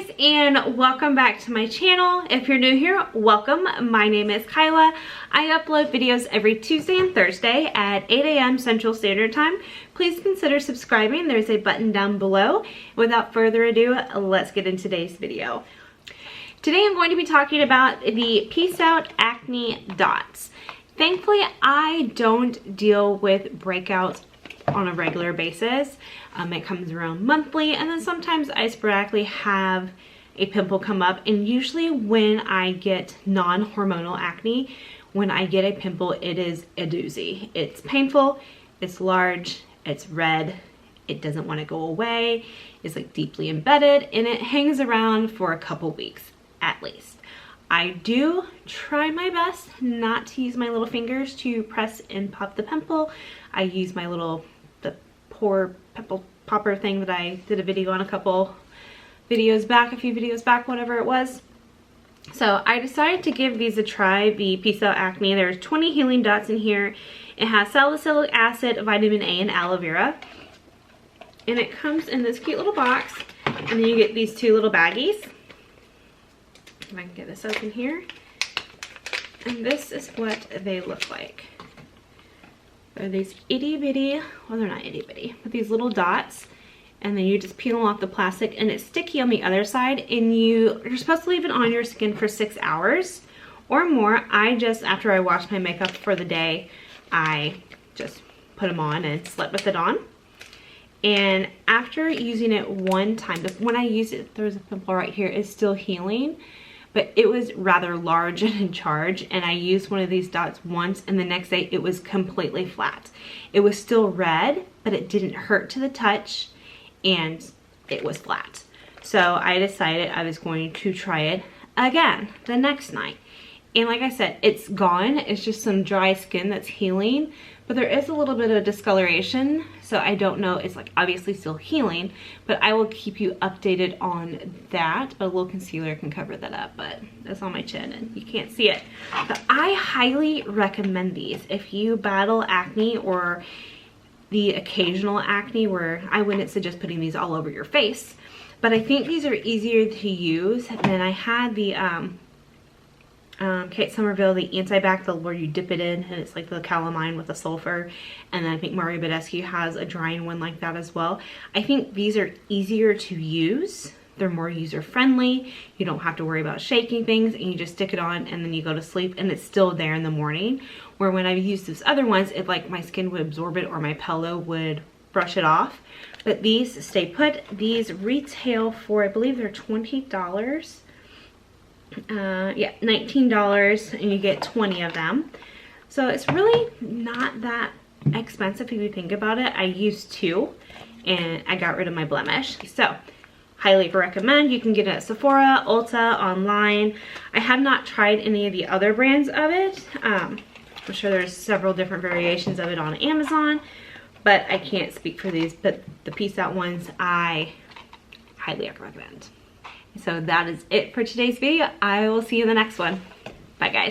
guys, and welcome back to my channel. If you're new here, welcome. My name is Kyla. I upload videos every Tuesday and Thursday at 8 a.m. Central Standard Time. Please consider subscribing. There's a button down below. Without further ado, let's get into today's video. Today I'm going to be talking about the Out Acne Dots. Thankfully, I don't deal with breakouts on a regular basis. It comes around monthly, and then sometimes I sporadically have a pimple come up, and usually when I get non-hormonal acne, when I get a pimple, it is a doozy. It's painful, it's large, it's red, it doesn't want to go away, it's like deeply embedded, and it hangs around for a couple weeks at least. I do try my best not to use my little fingers to press and pop the pimple. I use my little pore pimple popper thing that I did a video on a few videos back, whatever it was. So I decided to give these a try, the Out Acne. There's 20 healing dots in here. It has salicylic acid, vitamin A, and aloe vera. And it comes in this cute little box, and then you get these two little baggies. If I can get this open here. And this is what they look like. They're these itty bitty, well, they're not itty bitty, but these little dots, and then you just peel off the plastic, and it's sticky on the other side, and you're supposed to leave it on your skin for 6 hours or more. After I washed my makeup for the day, I just put them on and slept with it on. And after using it one time, when I used it, there's a pimple right here, it's still healing, but it was rather large and in charge, and I used one of these dots once, and the next day it was completely flat. It was still red, but it didn't hurt to the touch, and it was flat. So I decided I was going to try it again the next night. And like I said, it's gone. It's just some dry skin that's healing, but there is a little bit of discoloration, so I don't know. It's like obviously still healing, but I will keep you updated on that. But a little concealer can cover that up, but that's on my chin and you can't see it. But I highly recommend these if you battle acne or the occasional acne, where I wouldn't suggest putting these all over your face, but I think these are easier to use than I had the Kate Somerville, the anti-bac, where you dip it in, and it's like the calamine with the sulfur. And then I think Mario Badescu has a drying one like that as well. I think these are easier to use. They're more user-friendly. You don't have to worry about shaking things, and you just stick it on and then you go to sleep, and it's still there in the morning. Where when I've used those other ones, it like my skin would absorb it or my pillow would brush it off. But these stay put. These retail for, I believe they're $20. Yeah, $19, and you get 20 of them. So it's really not that expensive if you think about it. I used 2 and I got rid of my blemish. So highly recommend. You can get it at Sephora, Ulta, online. I have not tried any of the other brands of it. I'm sure there's several different variations of it on Amazon, but I can't speak for these. But the Out ones I highly recommend. So that is it for today's video. I will see you in the next one. Bye guys.